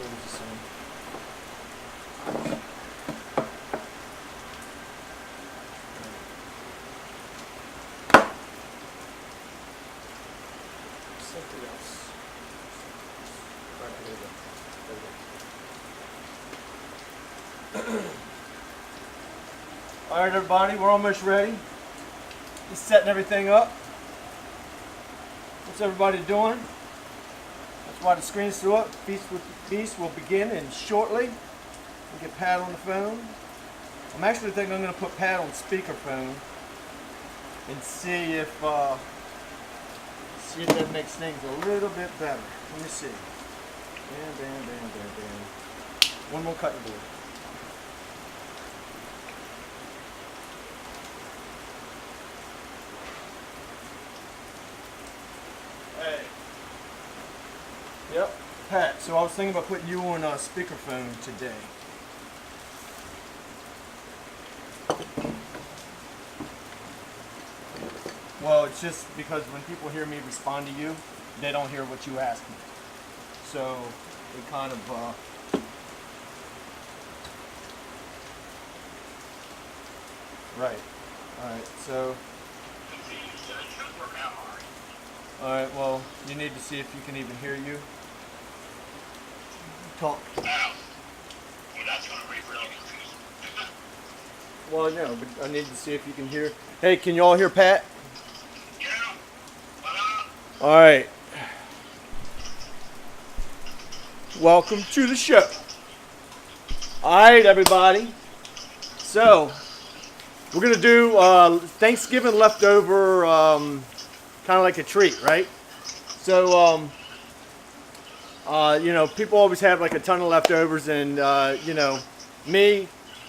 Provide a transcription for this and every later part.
was the same. Something else. Right, there we go. All right, everybody, we're almost ready. Just setting everything up. What's everybody doing? That's why the screen's through up. Feast with the Beast will begin in shortly. We'll get Pat on the phone. I'm actually thinking I'm going to put Pat on speakerphone and see if that makes things a little bit better. Let me see. Bam. One more cutting board. Hey. Yep, Pat. So I was thinking about putting you on speakerphone today. Well, it's just because when people hear me respond to you, they don't hear what you ask me. So it kind of right. All right. So. All right. Well, you need to see if you can even hear you. Talk. Well, no, but I need to see if you can hear. Hey, can you all hear Pat? All right. Welcome to the show. All right, everybody. So, we're going to do Thanksgiving leftover, kind of like a treat, right? So, you know, people always have like a ton of leftovers, and, you know, me,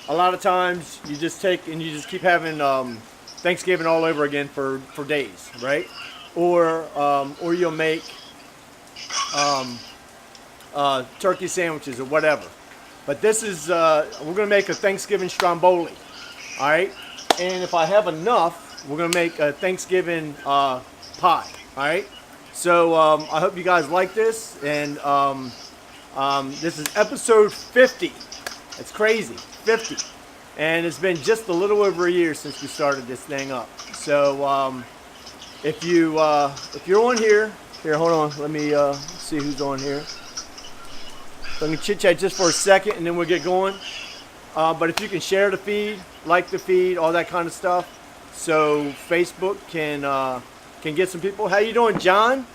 a lot of times you just take and you just keep having Thanksgiving all over again for days, right? Or you'll make turkey sandwiches or whatever. But this is, we're going to make a Thanksgiving Stromboli, all right? And if I have enough, we're going to make a Thanksgiving pie, all right? So I hope you guys like this. And this is episode 50. It's crazy, 50. And it's been just a little over a year since we started this thing up. So if you're on here, hold on, let me see who's on here. So I'm gonna chit chat just for a second, and then we'll get going. But if you can share the feed, like the feed, all that kind of stuff, so Facebook can get some people. How you doing, John?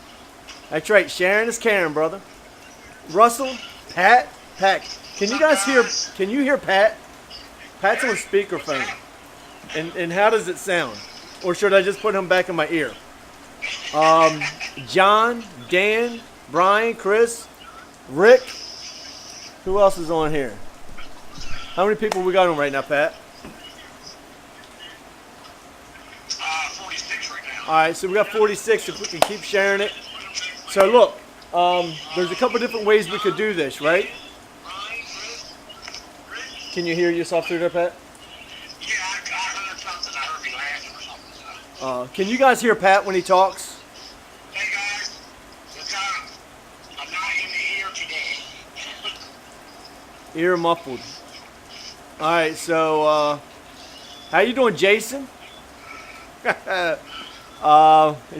That's right, sharing is caring, brother. Russell, Pat, can you guys hear? Can you hear Pat? Pat's on speakerphone. And how does it sound? Or should I just put him back in my ear? John, Dan, Brian, Chris, Rick. Who else is on here? How many people we got on right now, Pat? 46 right now. All right, so we got 46 if we can keep sharing it. So look, there's a couple different ways we could do this, right? Can you hear yourself through there, Pat? Yeah, I heard something. I heard me laughing or something. Can you guys hear Pat when he talks? Hey guys, I'm not in the ear today. Ear muffled. All right, so how you doing, Jason? Let's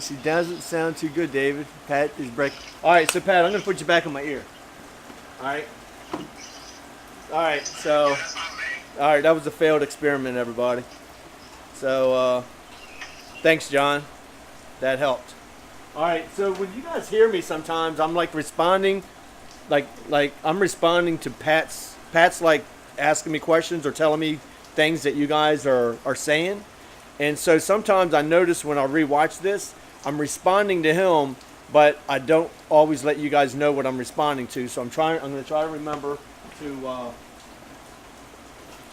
see, doesn't sound too good, David. Pat is breaking. All right, so Pat, I'm gonna put you back in my ear. All right. All right, so. All right, that was a failed experiment, everybody. So, thanks, John. That helped. All right, so when you guys hear me, sometimes I'm like responding, like I'm responding to Pat's like asking me questions or telling me things that you guys are saying, and so sometimes I notice when I rewatch this, I'm responding to him, but I don't always let you guys know what I'm responding to. So I'm going to try to remember to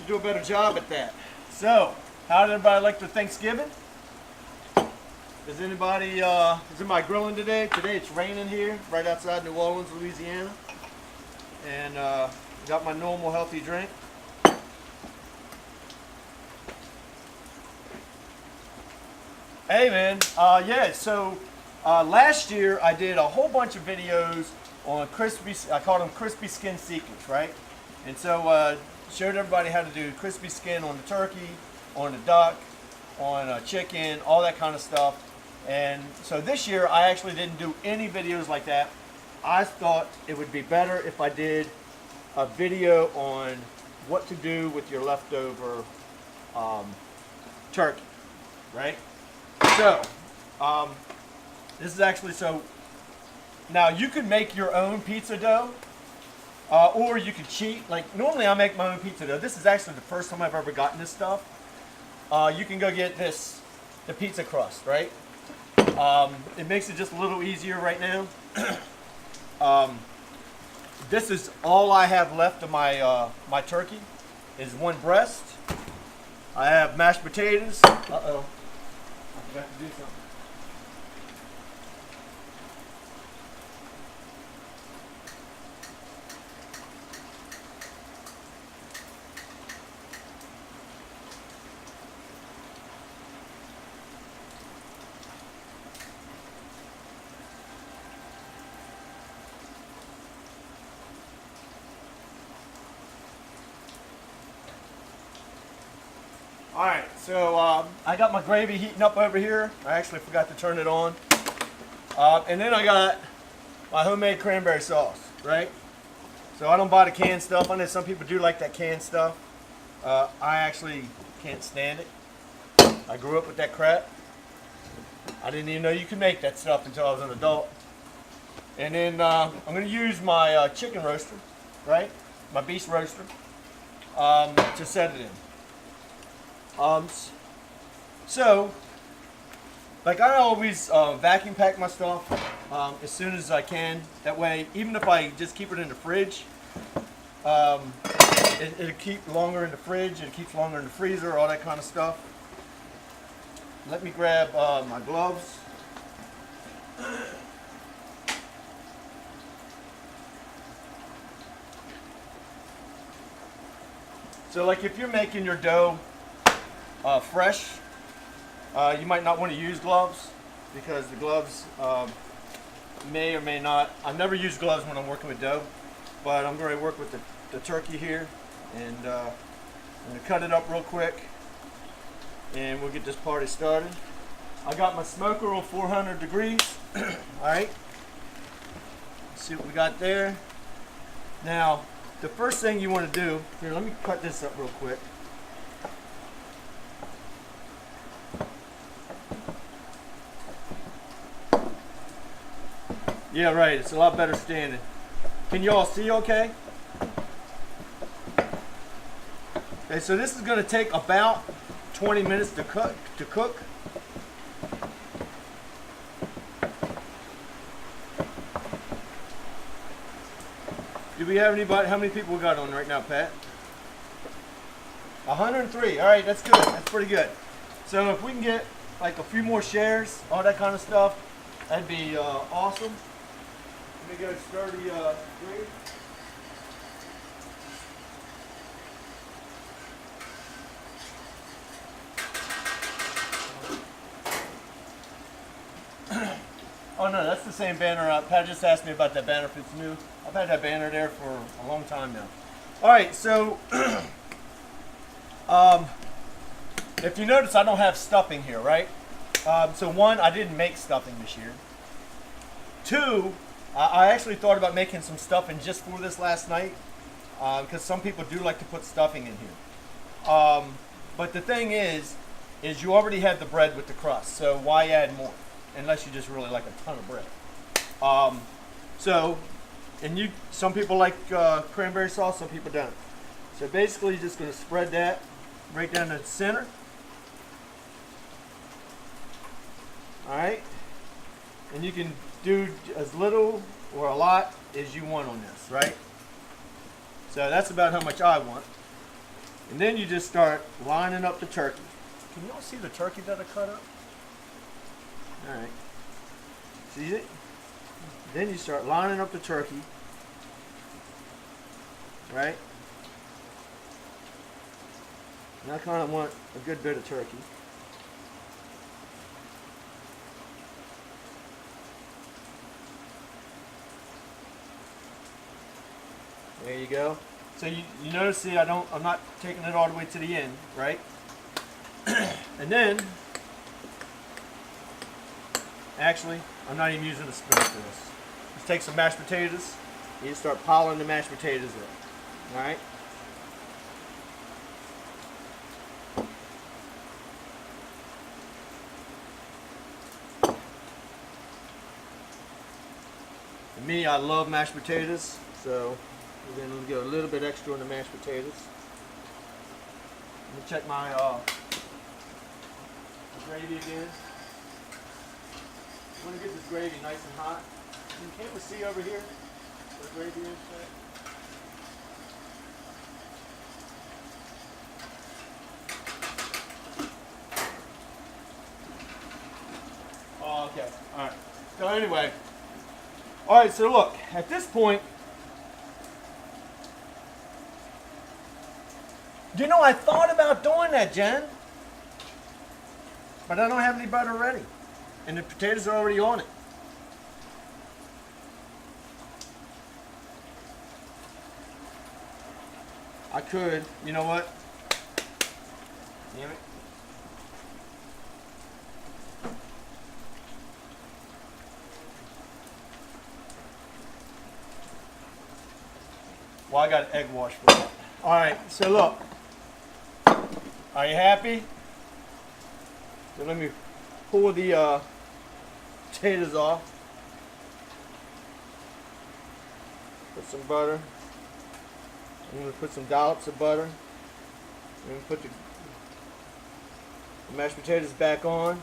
do a better job at that. So, how did everybody like their Thanksgiving? Is anybody grilling today? Today it's raining here, right outside New Orleans, Louisiana. And got my normal healthy drink. Hey man, yeah, so Last year I did a whole bunch of videos on I called them crispy skin secrets, right? And so showed everybody how to do crispy skin on the turkey, on the duck, on chicken, all that kind of stuff. And so this year I actually didn't do any videos like that. I thought it would be better if I did a video on what to do with your leftover turkey, right? So this is actually, so now you can make your own pizza dough, or you could cheat. Like normally I make my own pizza dough. This is actually the first time I've ever gotten this stuff. You can go get the pizza crust, right? It makes it just a little easier right now. This is all I have left of my my turkey is one breast. I have mashed potatoes. Uh-oh, I forgot to do something. Alright, so I got my gravy heating up over here. I actually forgot to turn it on. And then I got my homemade cranberry sauce, right? So I don't buy the canned stuff. I know some people do like that canned stuff. I actually can't stand it. I grew up with that crap. I didn't even know you could make that stuff until I was an adult. And then I'm going to use my chicken roaster, right? My beef roaster, to set it in. So, like I always vacuum pack my stuff as soon as I can. That way, even if I just keep it in the fridge, it'll keep longer in the fridge, it keeps longer in the freezer, all that kind of stuff. Let me grab my gloves. So like if you're making your dough fresh, you might not want to use gloves because the gloves may or may not. I've never used gloves when I'm working with dough, but I'm going to work with the turkey here, and I'm going to cut it up real quick and we'll get this party started. I got my smoker on 400 degrees. Alright, let's see what we got there. Now the first thing you want to do, here, let me cut this up real quick. Yeah, right, it's a lot better standing. Can you all see okay? Okay, so this is going to take about 20 minutes to cook. Do we have anybody? How many people we got on right now, Pat? 103. All right, that's good. That's pretty good. So if we can get like a few more shares, all that kind of stuff, that'd be awesome. Let me go stir the gravy. Oh no, that's the same banner. Pat just asked me about that banner if it's new. I've had that banner there for a long time now. All right, so if you notice, I don't have stuffing here, right? So one, I didn't make stuffing this year. Two, I actually thought about making some stuffing just for this last night, because some people do like to put stuffing in here. But the thing is you already have the bread with the crust, so why add more? Unless you just really like a ton of bread. Some people like cranberry sauce, some people don't. So basically, you're just going to spread that right down the center. All right, and you can do as little or a lot as you want on this, right? So that's about how much I want. And then you just start lining up the turkey. Can you all see the turkey that I cut up? All right, see it? Then you start lining up the turkey, right? And I kind of want a good bit of turkey. There you go. So you notice, see, I'm not taking it all the way to the end, right? And then, actually, I'm not even using a spoon for this. Let's take some mashed potatoes. You just start piling the mashed potatoes in. All right. For me, I love mashed potatoes, so we're going to go a little bit extra on the mashed potatoes. Let me check my gravy again. I want to get this gravy nice and hot. Can't we see over here where the gravy is? Oh, okay. All right. So anyway, all right. So look, at this point, you know, I thought about doing that, Jen, but I don't have any butter ready, and the potatoes are already on it. I could, you know what? Damn it. Well, I got an egg wash for that. All right, so look. Are you happy? So let me pull the potatoes off. Put some butter. I'm going to put some dollops of butter. I'm going to put the mashed potatoes back on.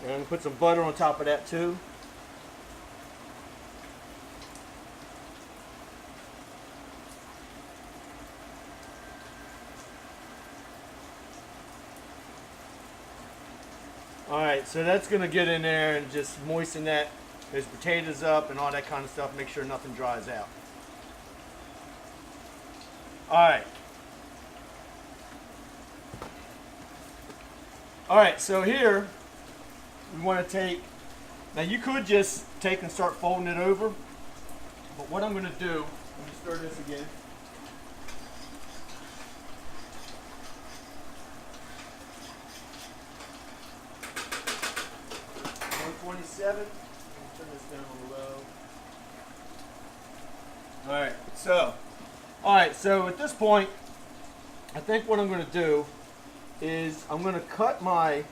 And I'm going to put some butter on top of that too. Alright, so that's going to get in there and just moisten those potatoes up and all that kind of stuff. Make sure nothing dries out. Alright. Alright, so here we want to take, now you could just take and start folding it over, but what I'm going to do, let me stir this again. $127. Turn this down on the low. Alright, so at this point, I think what I'm going to do is I'm going to cut my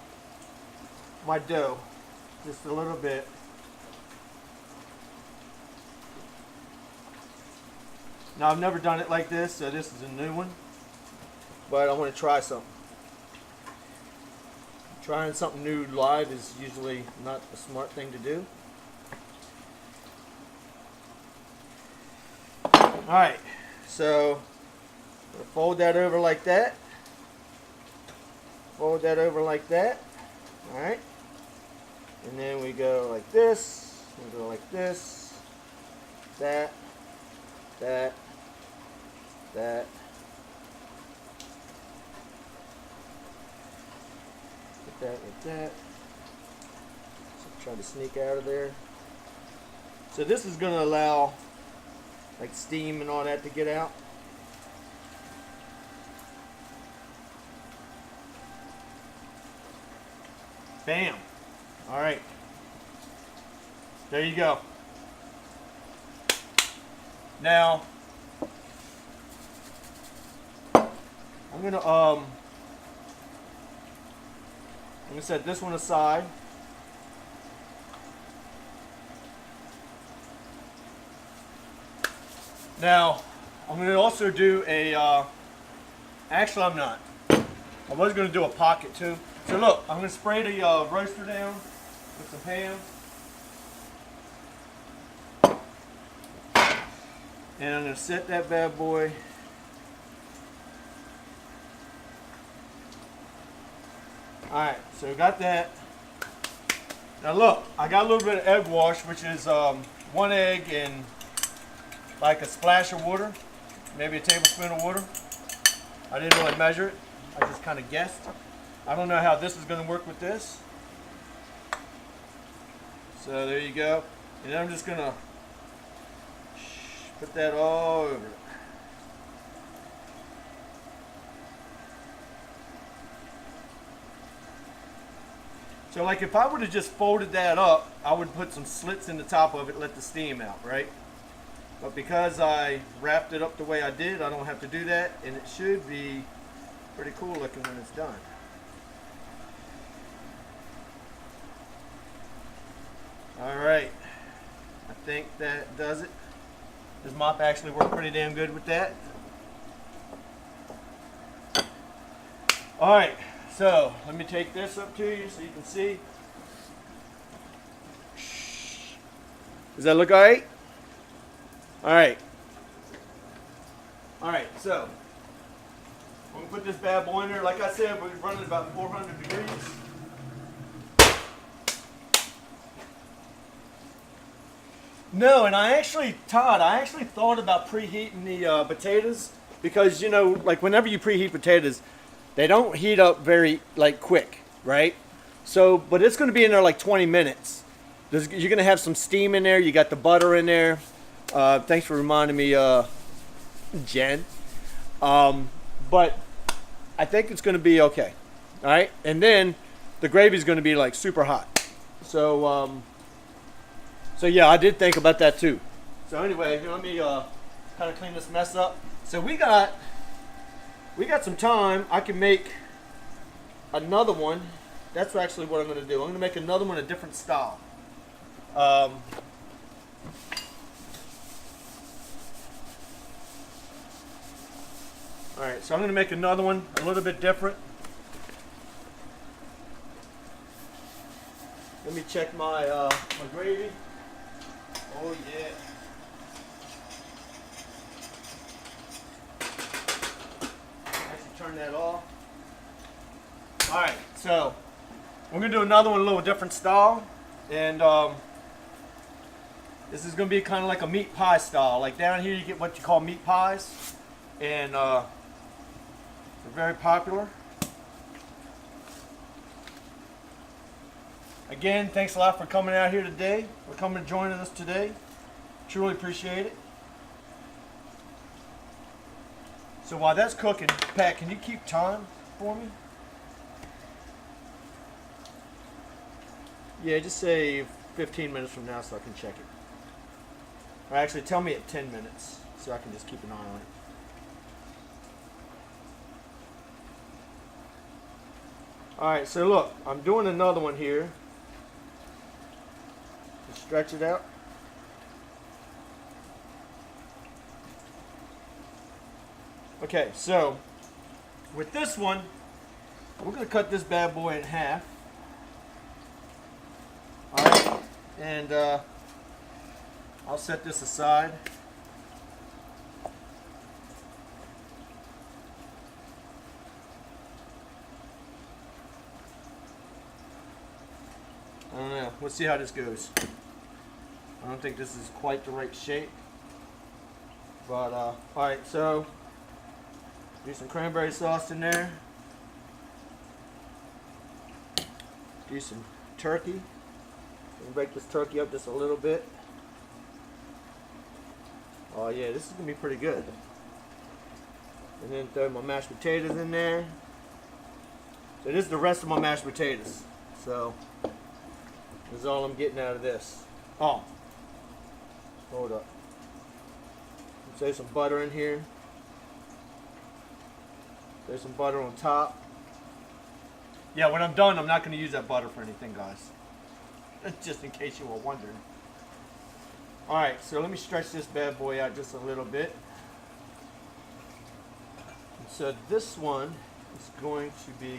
dough just a little bit. Now I've never done it like this, so this is a new one, but I want to try something. Trying something new live is usually not a smart thing to do. Alright, so we'll fold that over like that. Fold that over like that. Alright. And then we go like this. We go like this. That. That. That. That like that. So trying to sneak out of there. So this is going to allow like steam and all that to get out. Bam. All right. There you go. Now I'm gonna set this one aside. Now, I'm going to also do a, actually I'm not. I was going to do a pocket too. So look, I'm going to spray the roaster down with some ham. And I'm going to set that bad boy. Alright, so got that. Now look, I got a little bit of egg wash, which is 1 egg and like a splash of water, maybe a tablespoon of water. I didn't really measure it, I just kind of guessed. I don't know how this is going to work with this. So there you go. And then I'm just going to Put that all over it. So like if I would have just folded that up, I would put some slits in the top of it, let the steam out, right? But because I wrapped it up the way I did, I don't have to do that, and it should be pretty cool looking when it's done. All right, I think that does it. This mop actually worked pretty damn good with that. All right, so let me take this up to you so you can see. Does that look all right? All right. All right, so I'm gonna put this bad boy in there. Like I said, we're running about 400 degrees. No, and Todd, I actually thought about preheating the potatoes because, you know, like whenever you preheat potatoes, they don't heat up very, like, quick, right? So, but it's going to be in there like 20 minutes. You're going to have some steam in there. You got the butter in there. Thanks for reminding me, Jen. But I think it's going to be okay. All right? And then the gravy is going to be, like, super hot. So, so yeah, I did think about that too. So anyway, here, let me kind of clean this mess up. So we got some time. I can make another one. That's actually what I'm going to do. I'm going to make another one a different style. All right, so I'm going to make another one a little bit different. Let me check my my gravy. Oh yeah. Actually turn that off. All right, so we're gonna do another one a little different style, and this is gonna be kind of like a meat pie style. Like down here you get what you call meat pies, and they're very popular. Again, thanks a lot for coming out here today. For coming and joining us today. Truly appreciate it. So while that's cooking, Pat, can you keep time for me? Yeah, just say 15 minutes from now so I can check it. Or actually, tell me at 10 minutes so I can just keep an eye on it. Alright, so look, I'm doing another one here. Stretch it out. Okay, so with this one, we're going to cut this bad boy in half. Alright, and I'll set this aside. I don't know. Let's see how this goes. I don't think this is quite the right shape. But, alright, so do some cranberry sauce in there. Do some turkey. Break this turkey up just a little bit. Oh yeah, this is going to be pretty good. And then throw my mashed potatoes in there. So this is the rest of my mashed potatoes. So this is all I'm getting out of this. Oh, hold up. Throw some butter in here. There's some butter on top. Yeah, when I'm done, I'm not going to use that butter for anything, guys. Just in case you were wondering. Alright, so let me stretch this bad boy out just a little bit. So this one is going to be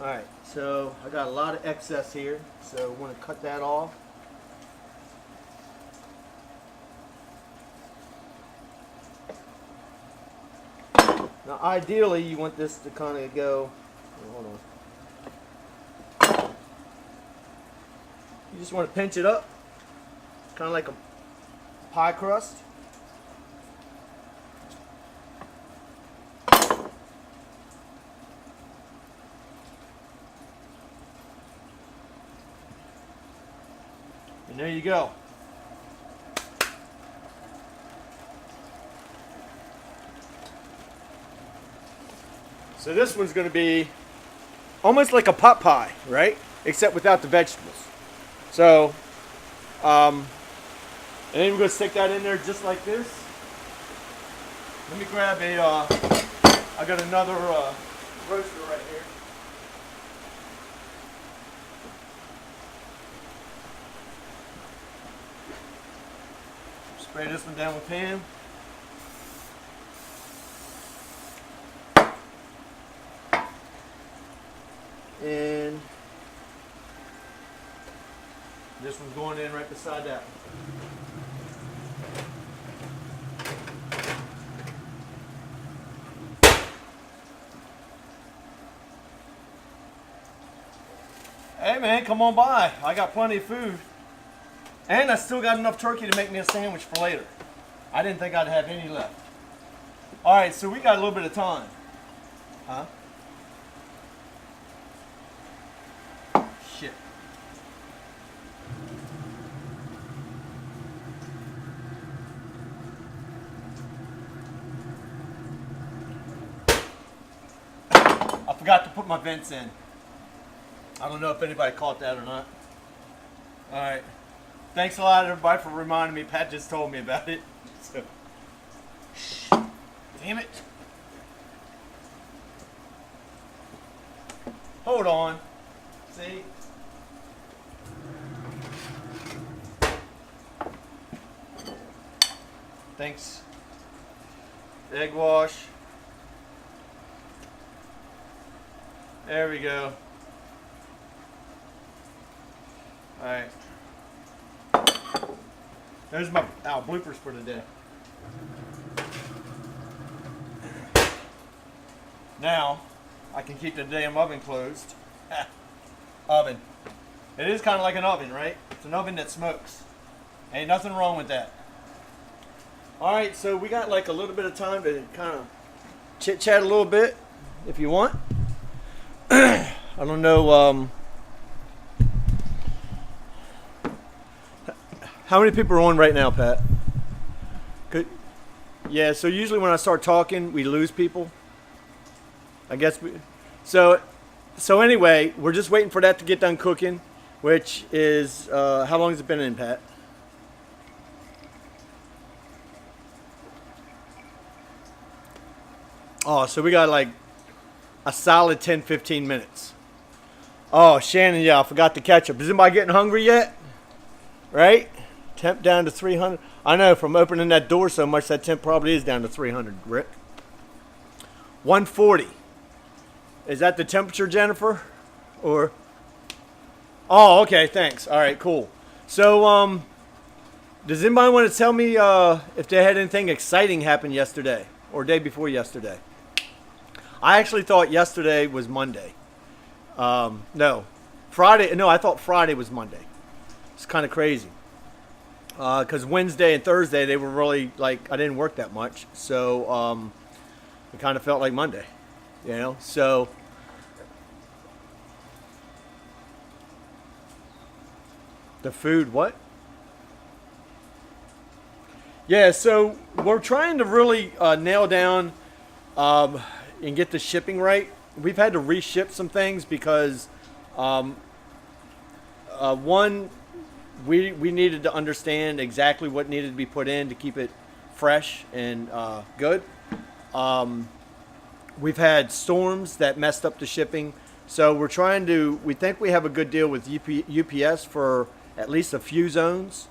alright, so I got a lot of excess here, so I want to cut that off. Now ideally you want this to kind of go, hold on. You just want to pinch it up, kind of like a pie crust. And there you go. So this one's going to be almost like a pot pie, right? Except without the vegetables. So, and then we're going to stick that in there just like this. Let me grab a, I got another roaster right here. Spray this one down with Pam. And this one's going in right beside that one. Hey man, come on by. I got plenty of food. And I still got enough turkey to make me a sandwich for later. I didn't think I'd have any left. Alright, so we got a little bit of time. Huh? Shit. I forgot to put my vents in. I don't know if anybody caught that or not. Alright. Thanks a lot, everybody, for reminding me. Pat just told me about it. So. Damn it. Hold on. See? Thanks. Egg wash. There we go. Alright. There's my bloopers for today. Now, I can keep the damn oven closed. Oven. It is kind of like an oven, right? It's an oven that smokes. Ain't nothing wrong with that. Alright, so we got like a little bit of time to kind of chit-chat a little bit, if you want. I don't know, how many people are on right now, Pat? Good. Yeah, so usually when I start talking, we lose people. I guess we... So anyway, we're just waiting for that to get done cooking, which is... how long has it been in, Pat? Oh, so we got like a solid 10-15 minutes. Oh, Shannon, yeah, I forgot the ketchup. Is anybody getting hungry yet? Right? Temp down to 300. I know, from opening that door so much, that temp probably is down to 300, Rick. 140. Is that the temperature, Jennifer? Or? Oh, okay, thanks. All right, cool. So, does anybody want to tell me if they had anything exciting happen yesterday or day before yesterday? I actually thought yesterday was Monday. No, Friday. No, I thought Friday was Monday. It's kind of crazy. Because Wednesday and Thursday, they were really, like, I didn't work that much. So, it kind of felt like Monday, you know? So, the food, what? Yeah, so we're trying to really nail down and get the shipping right. We've had to reship some things because, one, we needed to understand exactly what needed to be put in to keep it fresh and good. We've had storms that messed up the shipping. So we're trying to, we think we have a good deal with UPS for at least a few zones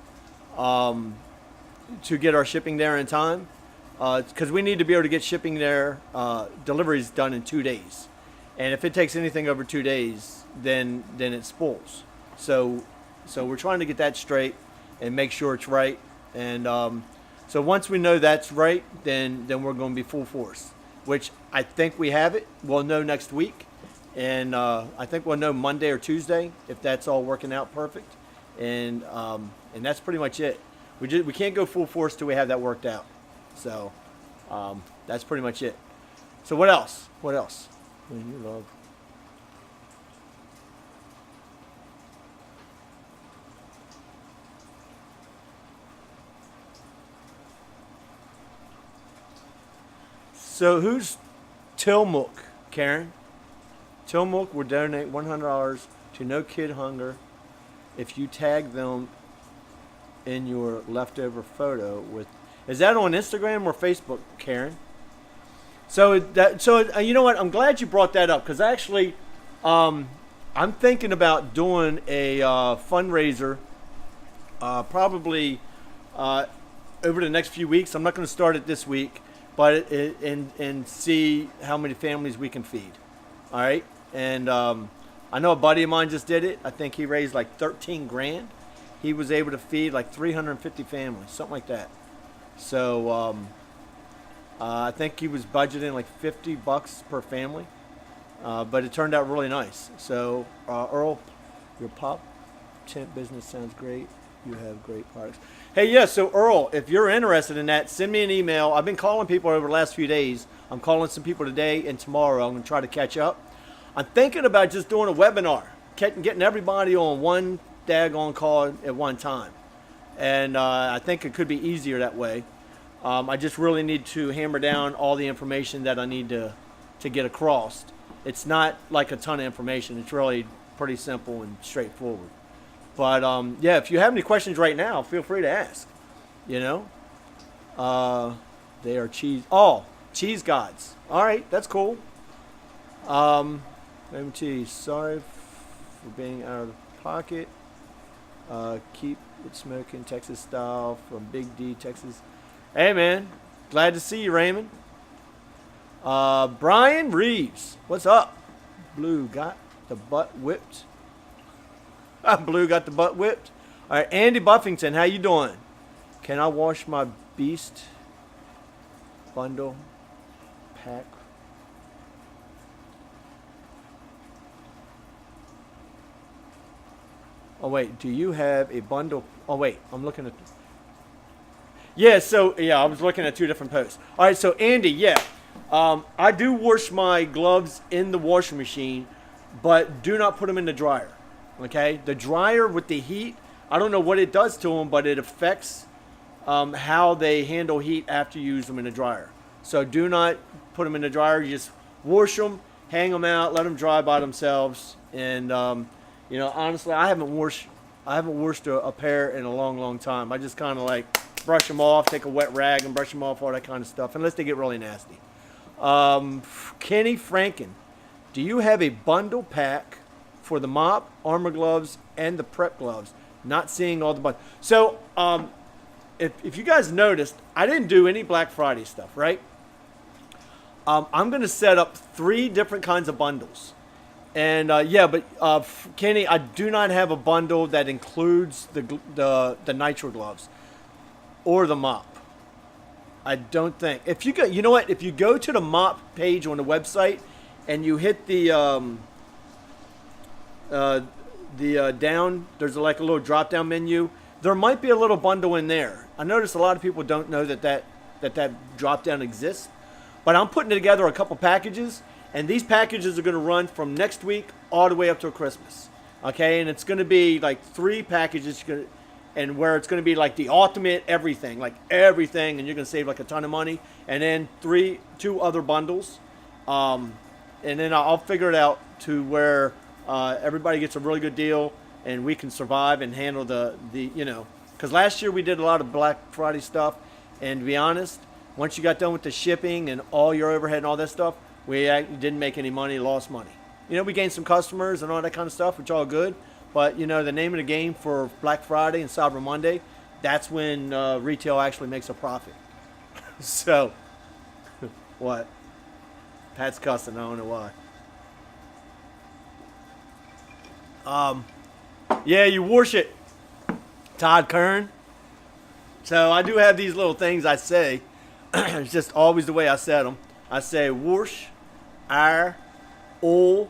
to get our shipping there in time. Because we need to be able to get shipping there, deliveries done in 2 days. And if it takes anything over 2 days, then it spoils. So we're trying to get that straight and make sure it's right. And so once we know that's right, then we're going to be full force, which I think we have it. We'll know next week. And I think we'll know Monday or Tuesday if that's all working out perfect. And that's pretty much it. We can't go full force till we have that worked out. So that's pretty much it. So what else? What else? You love. So who's Tillamook, Karen? Tillamook will donate $100 to No Kid Hunger if you tag them in your leftover photo with. Is that on Instagram or Facebook, Karen? So you know what? I'm glad you brought that up because actually, I'm thinking about doing a fundraiser, probably over the next few weeks. I'm not going to start it this week, but and see how many families we can feed. All right, and I know a buddy of mine just did it. I think he raised like 13 grand. He was able to feed like 350 families, something like that. So I think he was budgeting like $50 per family, but it turned out really nice. So Earl, your pop tent business sounds great. You have great products. Hey, yeah, so Earl, if you're interested in that, send me an email. I've been calling people over the last few days. I'm calling some people today and tomorrow. I'm going to try to catch up. I'm thinking about just doing a webinar, getting everybody on one daggone call at one time. And I think it could be easier that way. I just really need to hammer down all the information that I need to get across. It's not like a ton of information. It's really pretty simple and straightforward. But yeah, if you have any questions right now, feel free to ask. You know, they are cheese gods. All right, that's cool. MT, sorry for being out of pocket. Keep it smoking, Texas style, from Big D, Texas. Hey, man. Glad to see you, Raymond. Brian Reeves. What's up? Blue got the butt whipped. Blue got the butt whipped. All right, Andy Buffington, how you doing? Can I wash my beast bundle pack? Oh, wait. Do you have a bundle? Oh, wait. I'm looking at... Yeah, I was looking at two different posts. All right, so Andy, yeah. I do wash my gloves in the washing machine, but do not put them in the dryer. Okay? The dryer with the heat, I don't know what it does to them, but it affects how they handle heat after you use them in the dryer. So do not put them in the dryer. You just wash them, hang them out, let them dry by themselves. And, you know, honestly, I haven't washed a pair in a long, long time. I just kind of like brush them off, take a wet rag and brush them off, all that kind of stuff, unless they get really nasty. Kenny Franken, do you have a bundle pack for the mop, armor gloves, and the prep gloves? Not seeing all the bundles. So, if you guys noticed, I didn't do any Black Friday stuff, right? I'm going to set up 3 different kinds of bundles. And Kenny, I do not have a bundle that includes the nitro gloves or the mop. I don't think. If you go, you know what? If you go to the mop page on the website and you hit the down, there's like a little drop down menu. There might be a little bundle in there. I notice a lot of people don't know that drop down exists. But I'm putting together a couple packages. And these packages are going to run from next week all the way up till Christmas. Okay, and it's going to be like 3 packages, and where it's going to be like the ultimate everything, and you're going to save like a ton of money. And then 2 other bundles, and then I'll figure it out to where everybody gets a really good deal, and we can survive and handle the because last year we did a lot of Black Friday stuff, and to be honest, once you got done with the shipping and all your overhead and all that stuff, we didn't make any money, lost money. You know, we gained some customers and all that kind of stuff, which is all good. But, you know, the name of the game for Black Friday and Cyber Monday, that's when retail actually makes a profit. So, what? Pat's cussing, I don't know why. Yeah, you wash it, Todd Kern. So I do have these little things I say. It's just always the way I said them. I say wash, air, oil.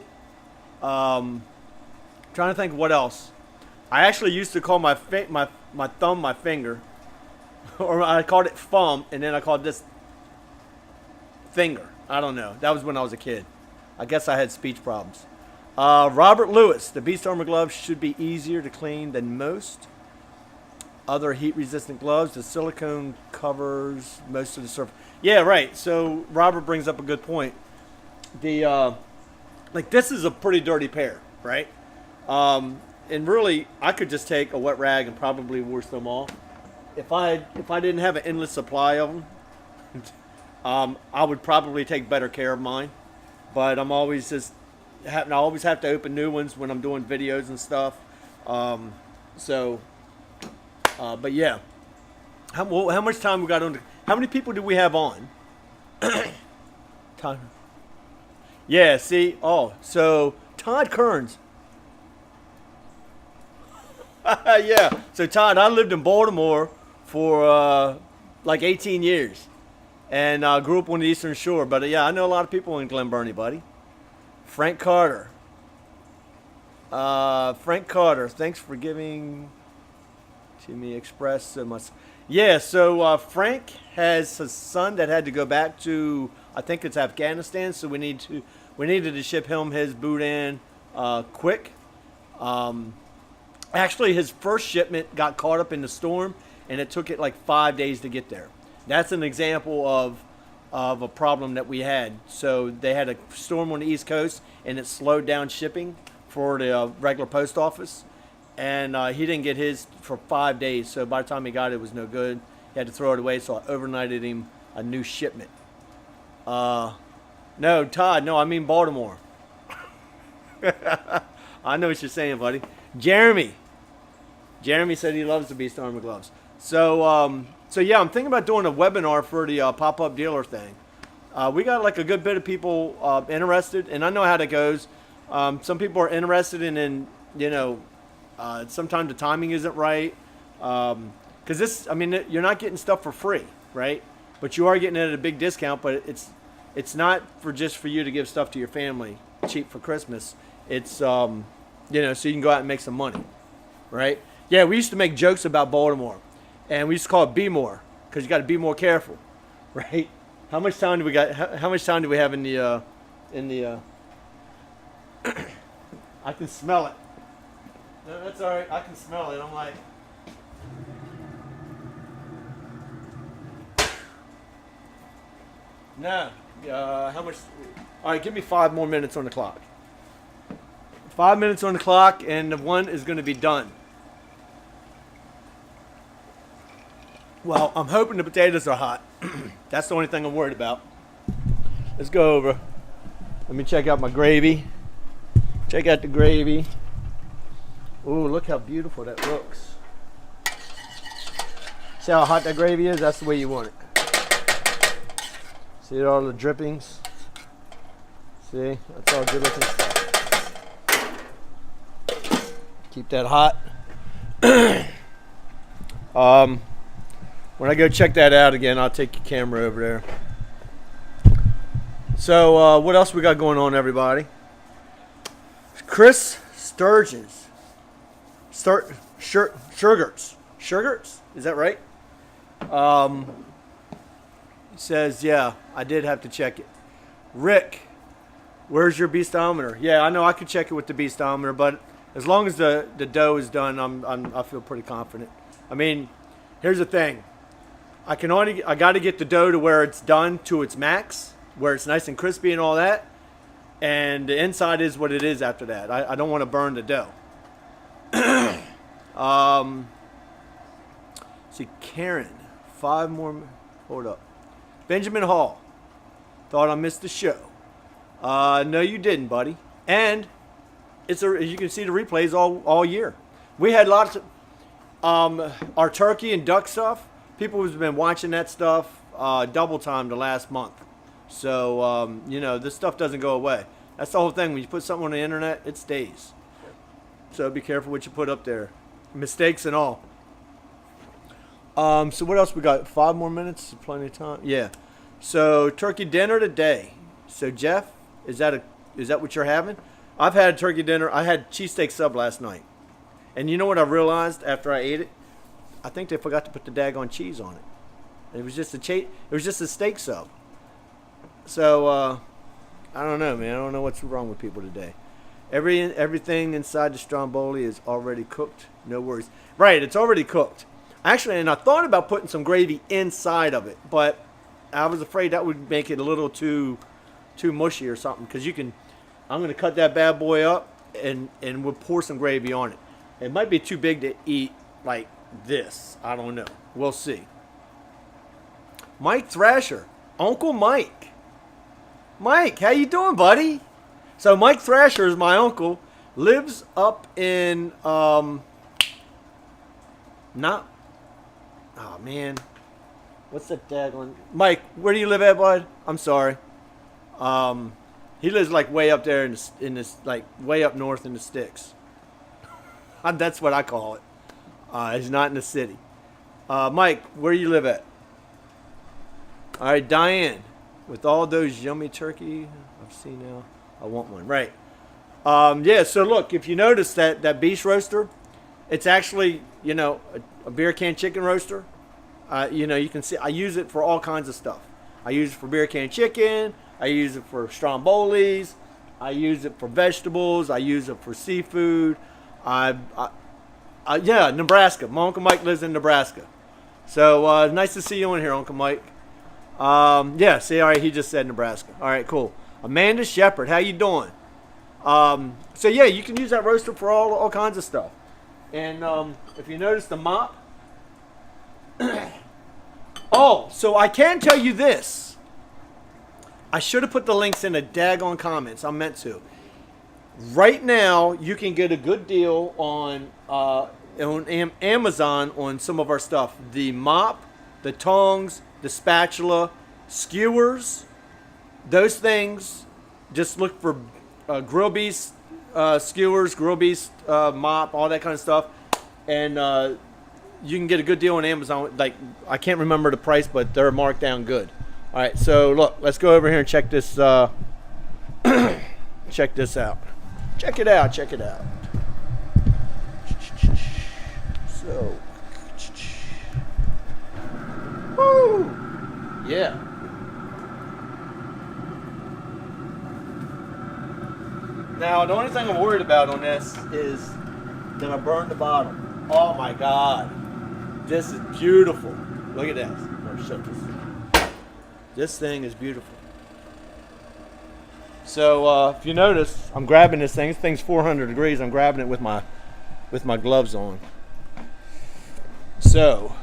Trying to think what else. I actually used to call my thumb my finger, or I called it thumb, and then I called this finger. I don't know. That was when I was a kid. I guess I had speech problems. Robert Lewis, the Beast Armor gloves should be easier to clean than most. Other heat-resistant gloves. The silicone covers most of the surface. Yeah, right. So Robert brings up a good point. The like this is a pretty dirty pair, right? And really, I could just take a wet rag and probably wash them off. If I didn't have an endless supply of them, I would probably take better care of mine. But I'm always I always have to open new ones when I'm doing videos and stuff. But yeah, how much time we got on? How many people do we have on? Time. Yeah. See. Oh, so Todd Kearns. Yeah. So Todd, I lived in Baltimore for like 18 years, and grew up on the Eastern Shore. But yeah, I know a lot of people in Glen Burnie, buddy. Frank Carter. Frank Carter, thanks for giving to me Express so much. Yeah, so Frank has a son that had to go back to, I think it's Afghanistan, so we needed to ship him his boudin quick. Actually, his first shipment got caught up in the storm, and it took it like 5 days to get there. That's an example of a problem that we had. So they had a storm on the East Coast, and it slowed down shipping for the regular post office. And he didn't get his for 5 days. So by the time he got it, it was no good. He had to throw it away, so I overnighted him a new shipment. No, Todd, no, I mean Baltimore. I know what you're saying, buddy. Jeremy said he loves the Beast Armor gloves. So yeah, I'm thinking about doing a webinar for the pop-up dealer thing. We got like a good bit of people interested, and I know how that goes. Some people are interested in sometimes the timing isn't right. Because this, I mean, you're not getting stuff for free, right? But you are getting it at a big discount, but it's not for just for you to give stuff to your family cheap for Christmas. It's, so you can go out and make some money, right? Yeah, we used to make jokes about Baltimore, and we used to call it Be More, because you got to be more careful, right? How much time do we got? How much time do we have in the? I can smell it. No, that's all right. I can smell it. I'm like. No. How much? All right, give me 5 more minutes on the clock. 5 minutes on the clock, and the one is going to be done. Well, I'm hoping the potatoes are hot. That's the only thing I'm worried about. Let's go over. Let me check out my gravy. Check out the gravy. Ooh, look how beautiful that looks. See how hot that gravy is? That's the way you want it. See all the drippings? See? That's all good looking stuff. Keep that hot. When I go check that out again, I'll take your camera over there. So, what else we got going on, everybody? Chris Sturgeons. Sugarts. Is that right? Says, yeah, I did have to check it. Rick, where's your beastometer? Yeah, I know I could check it with the beastometer, but as long as the dough is done, I feel pretty confident. I mean, here's the thing. I got to get the dough to where it's done to its max, where it's nice and crispy and all that, and the inside is what it is after that. I don't want to burn the dough. See, Karen, 5 more. Hold up. Benjamin Hall, thought I missed the show. No, you didn't, buddy. And as you can see, the replays all year. We had lots of our turkey and duck stuff. People have been watching that stuff double time the last month. So, this stuff doesn't go away. That's the whole thing. When you put something on the internet, it stays. So be careful what you put up there. Mistakes and all. So what else we got? 5 more minutes? Plenty of time? Yeah. So turkey dinner today. So Jeff, is that what you're having? I've had turkey dinner. I had cheesesteak sub last night. And you know what I realized after I ate it? I think they forgot to put the daggone cheese on it. It was just a steak sub. So I don't know, man. I don't know what's wrong with people today. Everything inside the Stromboli is already cooked. No worries. Right, it's already cooked. Actually, and I thought about putting some gravy inside of it, but I was afraid that would make it a little too mushy or something. Because I'm gonna cut that bad boy up and we'll pour some gravy on it. It might be too big to eat like this. I don't know. We'll see. Mike Thrasher, Uncle Mike. Mike, how you doing, buddy? So Mike Thrasher is my uncle. Lives up in not. Oh man, what's that daggone? Mike, where do you live at, bud? I'm sorry. He lives like way up there in this like way up north in the sticks. That's what I call it. He's not in the city. Mike, where do you live at? All right, Diane, with all those yummy turkey I've seen now, I want one. Right. Yeah. So look, if you notice that beef roaster, it's actually a beer can chicken roaster. You can see I use it for all kinds of stuff. I use it for beer can chicken. I use it for Strombolis. I use it for vegetables. I use it for seafood. Yeah, Nebraska. My Uncle Mike lives in Nebraska. So nice to see you in here, Uncle Mike. Yeah, see, all right, he just said Nebraska. All right, cool. Amanda Shepard, how you doing? So yeah, you can use that roaster for all kinds of stuff. And if you notice the mop. Oh, so I can tell you this. I should have put the links in the daggone comments. I meant to. Right now, you can get a good deal on Amazon on some of our stuff. The mop, the tongs, the spatula, skewers, those things. Just look for grill beast skewers, grill beast mop, all that kind of stuff. And you can get a good deal on Amazon. Like, I can't remember the price, but they're marked down good. All right, so look, let's go over here and check this. Check this out. Check it out. Check it out. So, woo, yeah. Now, the only thing I'm worried about on this is that I burned the bottom. Oh my God, this is beautiful. Look at this. Let me show this. This thing is beautiful. So if you notice, I'm grabbing this thing. This thing's 400 degrees. I'm grabbing it with my gloves on. So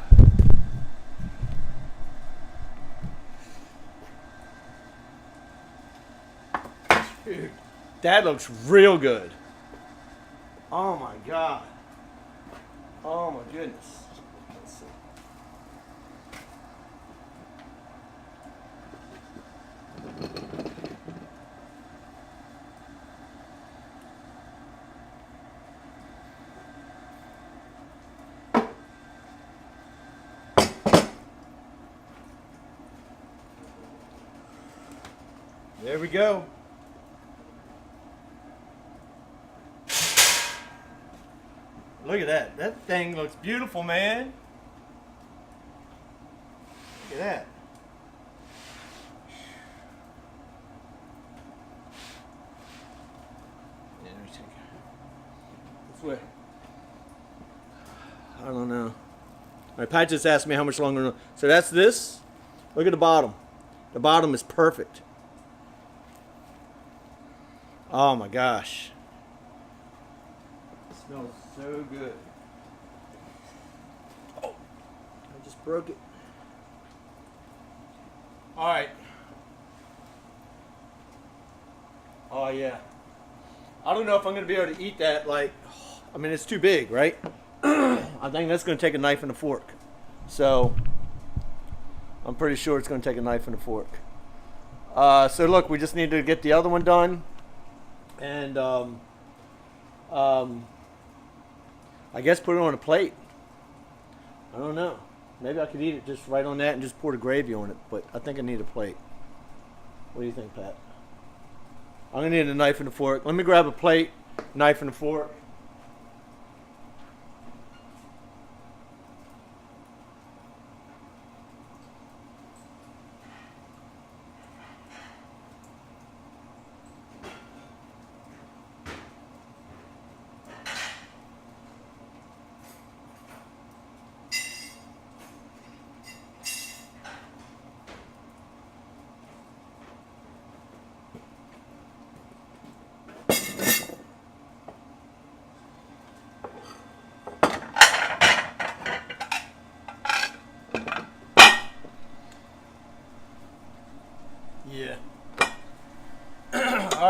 dude, that looks real good. Oh my God. Oh my goodness. Let's see. There we go. Look at that. That thing looks beautiful, man. Look at that. Yeah, let me take it. This way. I don't know. All right, Pat just asked me how much longer. So that's this. Look at the bottom. The bottom is perfect. Oh my gosh. It smells so good. Oh, I just broke it. All right. Oh yeah. I don't know if I'm gonna be able to eat that. Like, I mean, it's too big, right? I think that's gonna take a knife and a fork. So I'm pretty sure it's gonna take a knife and a fork. So look, we just need to get the other one done. And I guess put it on a plate. I don't know. Maybe I could eat it just right on that and just pour the gravy on it. But I think I need a plate. What do you think, Pat? I'm going to need a knife and a fork. Let me grab a plate, knife and a fork.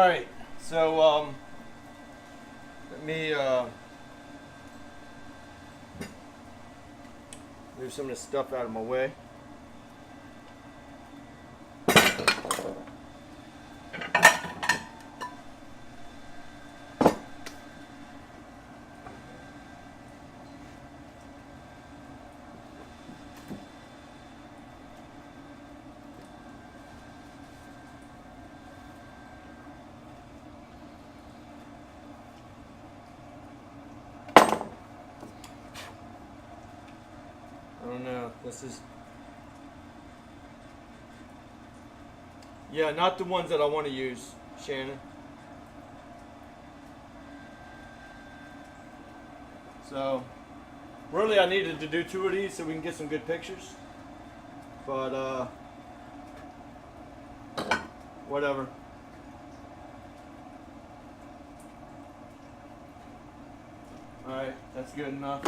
right, so let me move some of this stuff out of my way. I don't know. This is, yeah, not the ones that I want to use, Shannon. So, really, I needed to do 2 of these so we can get some good pictures. But whatever. All right, that's good enough.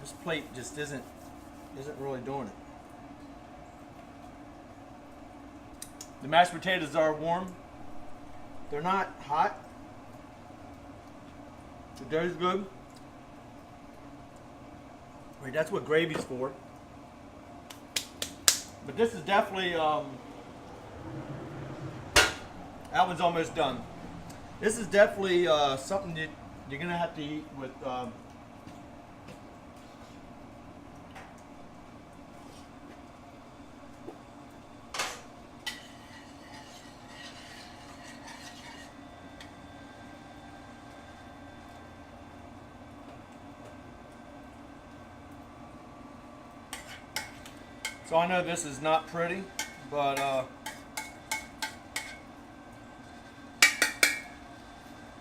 This plate just isn't really doing it. The mashed potatoes are warm. They're not hot. The dough's good. Wait, that's what gravy's for. But this is definitely that one's almost done. This is definitely something that you're gonna have to eat with so I know this is not pretty, but I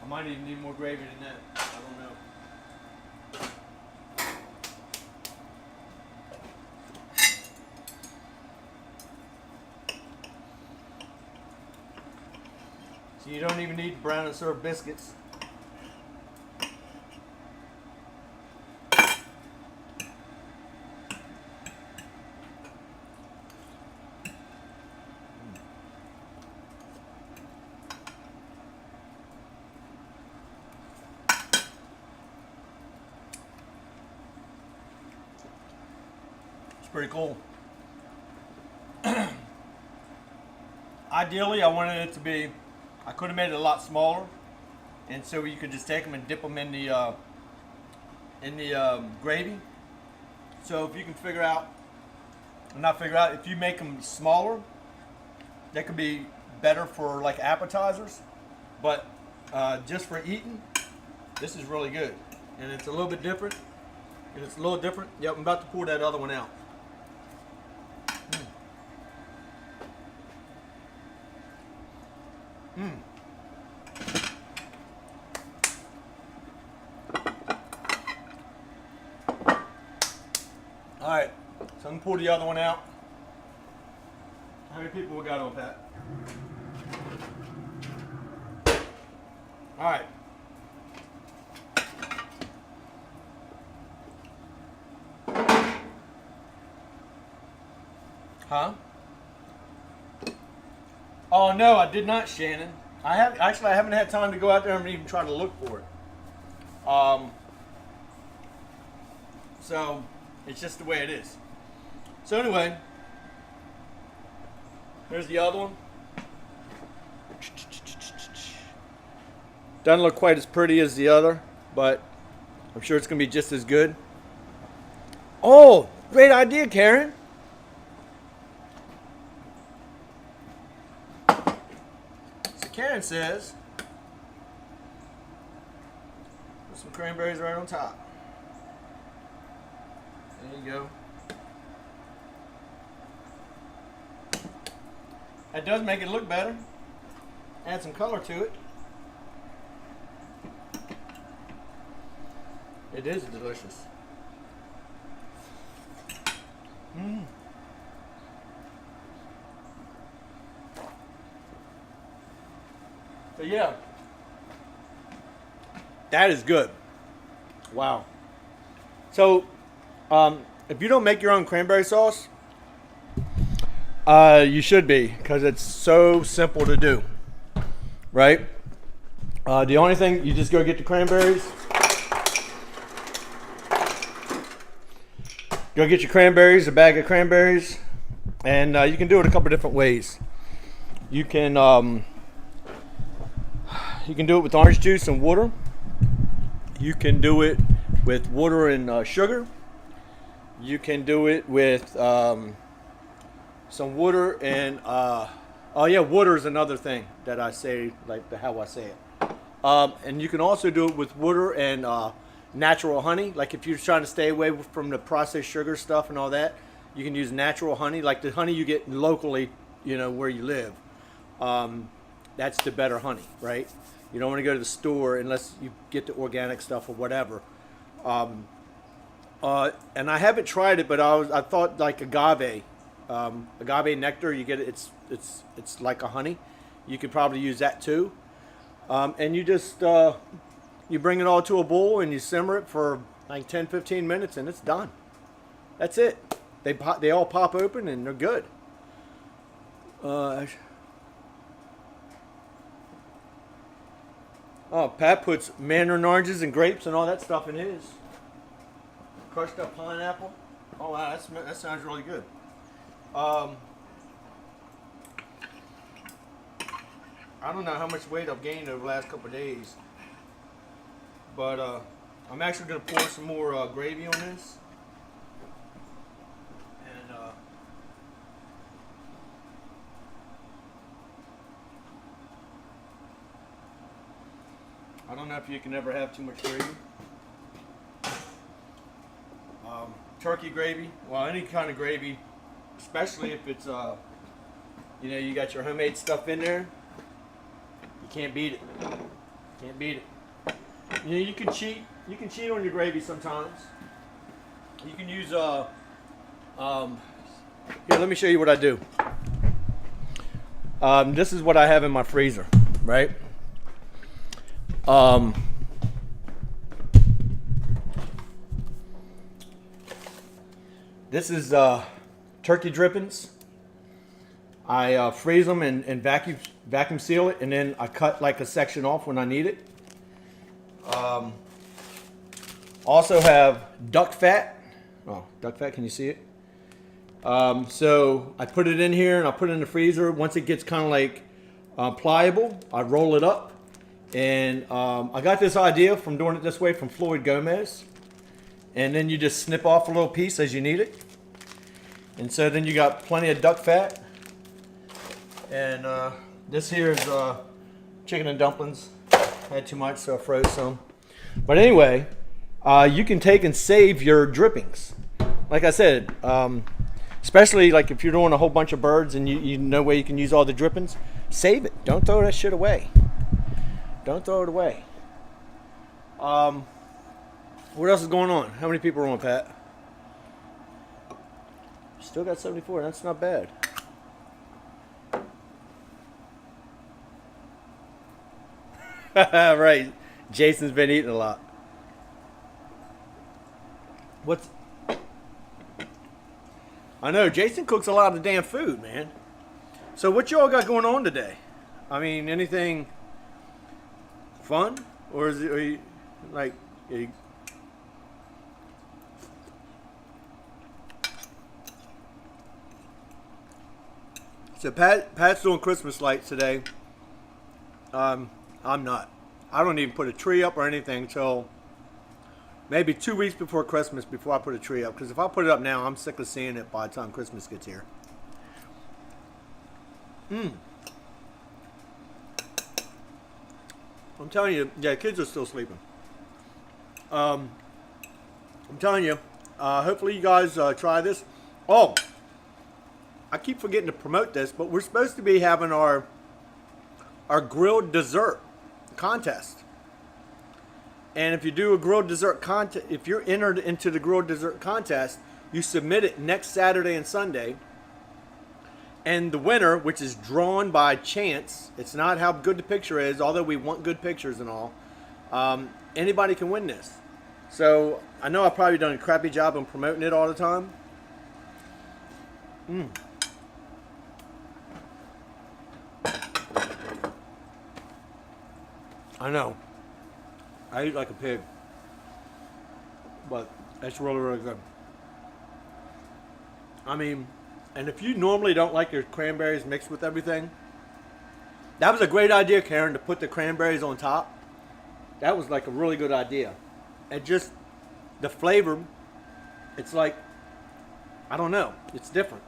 might even need more gravy than that. I don't know. So you don't even need brown and syrup biscuits. Pretty cool. Ideally, I wanted it to be, I could have made it a lot smaller, and so you could just take them and dip them in the gravy. So if you can figure out, if you make them smaller, they could be better for like appetizers, but just for eating, this is really good, and it's a little bit different. Yep, I'm about to pour that other one out. All right, so I'm gonna pour the other one out. How many people we got on that? All right. Huh? Oh no, I did not, Shannon. I haven't had time to go out there and even try to look for it. So it's just the way it is. So anyway, here's the other one. Doesn't look quite as pretty as the other, but I'm sure it's gonna be just as good. Oh, great idea, Karen. Karen says, put some cranberries right on top. There you go. That does make it look better. Add some color to it. It is delicious. So yeah, That is good. Wow. So, if you don't make your own cranberry sauce, you should be, because it's so simple to do, right? The only thing, you just go get the cranberries. Go get your cranberries, a bag of cranberries, and you can do it a couple different ways. You can do it with orange juice and water. You can do it with water and sugar. You can do it with some water and oh yeah, water is another thing that I say, like how I say it. And you can also do it with water and natural honey. Like if you're trying to stay away from the processed sugar stuff and all that, you can use natural honey, like the honey you get locally, you know, where you live. That's the better honey, right? You don't want to go to the store unless you get the organic stuff or whatever. And I haven't tried it, but I thought like agave nectar. You get it. It's like a honey. You could probably use that too. And you just you bring it all to a boil and you simmer it for like 10-15 minutes and it's done. That's it. They all pop open and they're good. Oh, Pat puts mandarin oranges and grapes and all that stuff in his. Crushed up pineapple. Oh wow, that sounds really good. I don't know how much weight I've gained over the last couple of days, but I'm actually going to pour some more gravy on this. And I don't know if you can ever have too much gravy. Turkey gravy, well, any kind of gravy, especially if it's you know, you got your homemade stuff in there. You can't beat it. Can't beat it. You know, you can cheat. You can cheat on your gravy sometimes. You can use here. Let me show you what I do. This is what I have in my freezer, right? This is turkey drippings. I freeze them and vacuum seal it, and then I cut like a section off when I need it. Also have duck fat. Oh, duck fat, can you see it? So I put it in here and I put it in the freezer. Once it gets kind of like pliable, I roll it up. And I got this idea from doing it this way from Floyd Gomez. And then you just snip off a little piece as you need it. And so then you got plenty of duck fat. And this here is chicken and dumplings. I had too much, so I froze some. But anyway, you can take and save your drippings. Like I said, especially like if you're doing a whole bunch of birds and you know where you can use all the drippings, save it. Don't throw that shit away. Don't throw it away. What else is going on? How many people are on, Pat? Still got 74. That's not bad. Right. Jason's been eating a lot. What's... I know, Jason cooks a lot of damn food, man. So what y'all got going on today? I mean, anything fun? Or is it, are you, like... Are you... So Pat's doing Christmas lights today. I'm not. I don't even put a tree up or anything until maybe 2 weeks before Christmas before I put a tree up. Because if I put it up now, I'm sick of seeing it by the time Christmas gets here. I'm telling you, yeah, kids are still sleeping. I'm telling you, hopefully you guys try this. Oh, I keep forgetting to promote this, but we're supposed to be having our grilled dessert contest. And if you do a grilled dessert contest, if you're entered into the grilled dessert contest, you submit it next Saturday and Sunday. And the winner, which is drawn by chance, it's not how good the picture is, although we want good pictures and all. Anybody can win this. So I know I've probably done a crappy job on promoting it all the time. I know. I eat like a pig. But that's really, really good. I mean, and if you normally don't like your cranberries mixed with everything, that was a great idea, Karen, to put the cranberries on top. That was like a really good idea. And just the flavor, it's like, I don't know, it's different.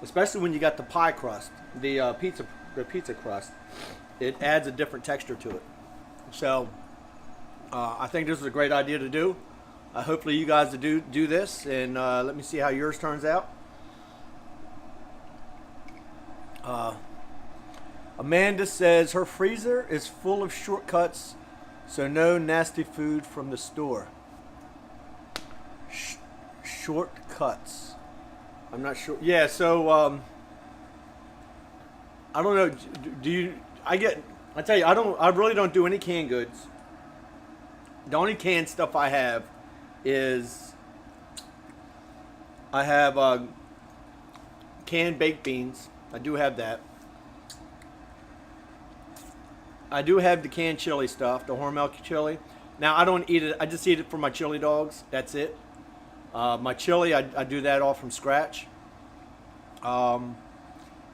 Especially when you got the pie crust, the pizza crust. It adds a different texture to it. So, I think this is a great idea to do. Hopefully you guys do this, and let me see how yours turns out. Amanda says her freezer is full of shortcuts, so no nasty food from the store. Shortcuts. I'm not sure. Yeah, so I don't know. Do you? I tell you, I really don't do any canned goods. The only canned stuff I have is I have canned baked beans. I do have that. I do have the canned chili stuff, the Hormel chili. Now, I don't eat it. I just eat it for my chili dogs. That's it. My chili, I do that all from scratch.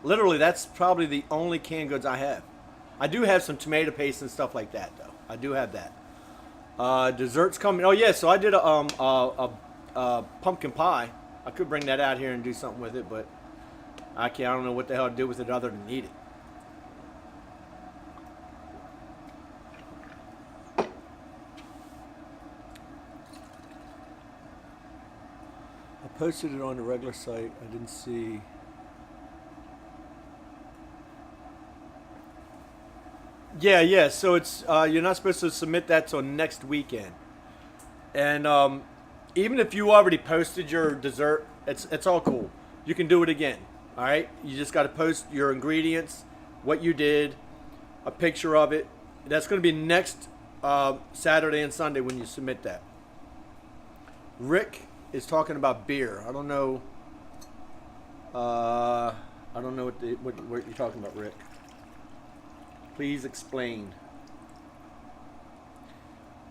Literally, that's probably the only canned goods I have. I do have some tomato paste and stuff like that, though. I do have that. Desserts coming. Oh, yeah, so I did a pumpkin pie. I could bring that out here and do something with it, but I don't know what the hell to do with it other than eat it. I posted it on the regular site. I didn't see. Yeah. So it's you're not supposed to submit that till next weekend. And even if you already posted your dessert, it's all cool. You can do it again. All right. You just got to post your ingredients, what you did, a picture of it. That's going to be next Saturday and Sunday when you submit that. Rick is talking about beer. I don't know. I don't know what you're talking about, Rick. Please explain.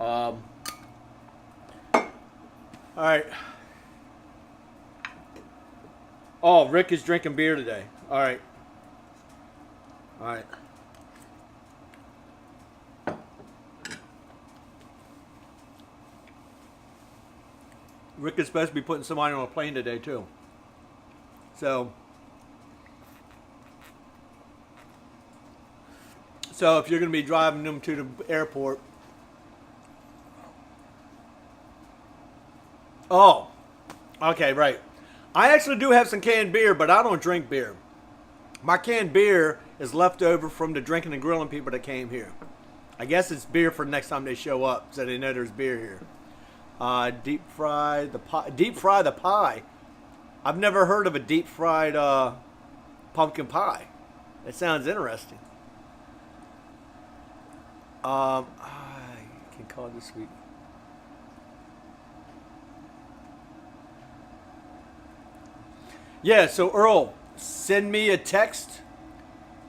All right. Oh, Rick is drinking beer today. All right. All right. Rick is supposed to be putting somebody on a plane today, too. So if you're going to be driving them to the airport. Oh, okay, right. I actually do have some canned beer, but I don't drink beer. My canned beer is left over from the drinking and grilling people that came here. I guess it's beer for next time they show up, so they know there's beer here. Deep fry the pie. Deep fry the pie. I've never heard of a deep fried pumpkin pie. It sounds interesting. I can call it this week. Yeah, so Earl, send me a text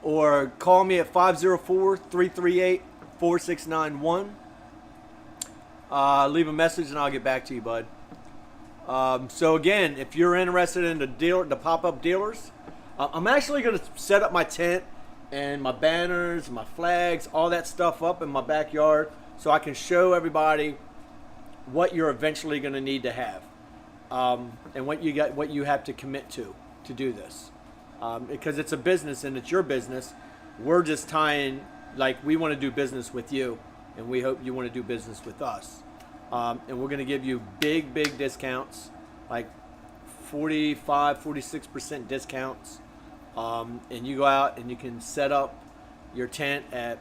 or call me at 504-338-4691. Leave a message and I'll get back to you, bud. So again, if you're interested in the pop-up dealers, I'm actually going to set up my tent and my banners, my flags, all that stuff up in my backyard so I can show everybody what you're eventually going to need to have, and what you have to commit to do this, because it's a business and it's your business. We're just tying, like, we want to do business with you, and we hope you want to do business with us. And we're going to give you big discounts, like 45-46% discounts. And you go out and you can set up your tent at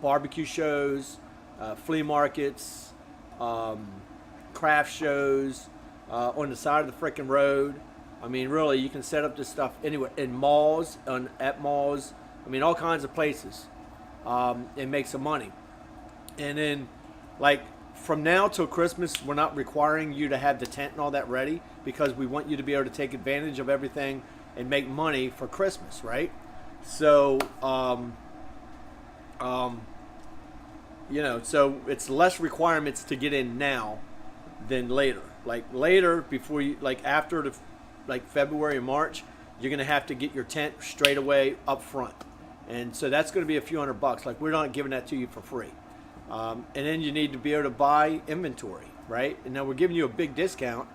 barbecue shows, flea markets, craft shows, on the side of the frickin' road. I mean, really, you can set up this stuff anywhere, in malls, at malls. I mean, all kinds of places, and make some money. And then, like, from now till Christmas, we're not requiring you to have the tent and all that ready because we want you to be able to take advantage of everything and make money for Christmas, right? So, so it's less requirements to get in now than later. Like later, before you, like after the, like February and March, you're gonna have to get your tent straight away up front, and so that's gonna be a few $100. Like we're not giving that to you for free, and then you need to be able to buy inventory, right? And now we're giving you a big discount,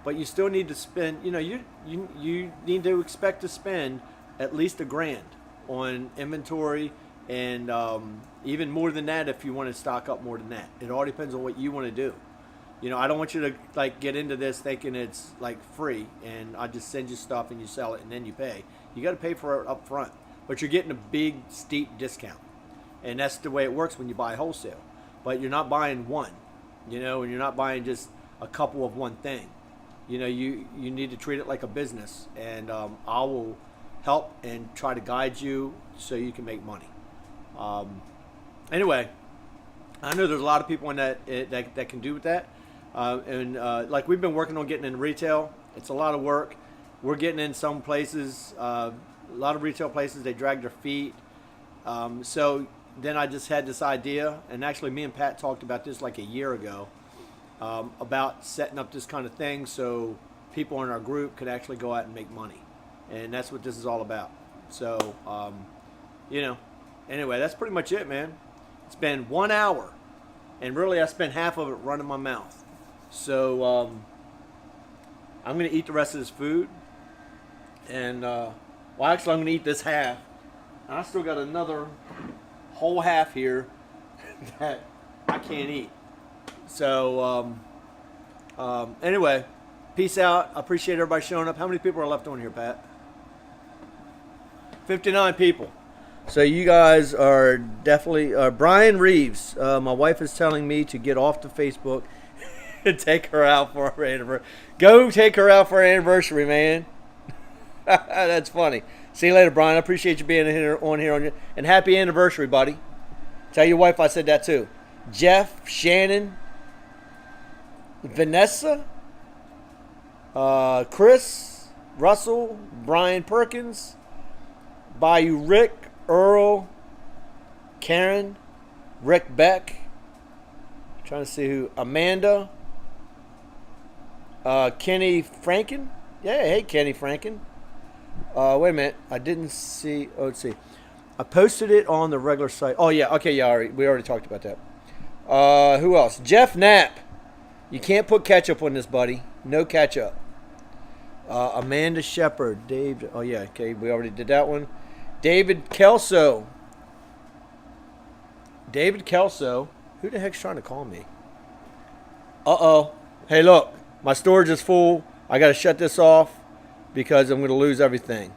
but you still need to spend. You need to expect to spend at least $1,000 on inventory, and even more than that if you want to stock up more than that. It all depends on what you want to do. I don't want you to like get into this thinking it's like free and I just send you stuff and you sell it and then you pay. You got to pay for it up front, but you're getting a big steep discount, and that's the way it works when you buy wholesale. But you're not buying one, and you're not buying just a couple of one thing. You need to treat it like a business, and I will help and try to guide you so you can make money. Anyway, I know there's a lot of people in that can do with that. Like we've been working on getting in retail. It's a lot of work. We're getting in some places, a lot of retail places, they drag their feet. So then I just had this idea, and actually me and Pat talked about this like a year ago, about setting up this kind of thing so people in our group could actually go out and make money. And that's what this is all about. So, anyway, that's pretty much it, man. It's been 1 hour, and really I spent half of it running my mouth. So I'm going to eat the rest of this food, and actually I'm going to eat this half. I still got another whole half here that I can't eat. So anyway, peace out. I appreciate everybody showing up. How many people are left on here, Pat? 59 people. So you guys are definitely Brian Reeves. My wife is telling me to get off the Facebook and take her out for our anniversary. Go take her out for our anniversary, man. That's funny. See you later, Brian. I appreciate you being on here, and happy anniversary, buddy. Tell your wife I said that too. Jeff, Shannon, Vanessa, Chris, Russell, Brian Perkins, Bayou Rick, Earl, Karen, Rick Beck, trying to see who, Amanda, Kenny Franken. Yeah, hey, Kenny Franken. Wait a minute. I didn't see. Oh, let's see. I posted it on the regular site. Oh, yeah. Okay, yeah. We already talked about that. Who else? Jeff Knapp. You can't put ketchup on this, buddy. No ketchup. Amanda Shepard. Dave. Oh, yeah. Okay, we already did that one. David Kelso. David Kelso. Who the heck's trying to call me? Uh-oh. Hey, look. My storage is full. I got to shut this off because I'm going to lose everything.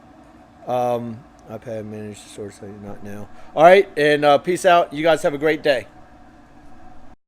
iPad managed storage, not now. All right, and peace out. You guys have a great day.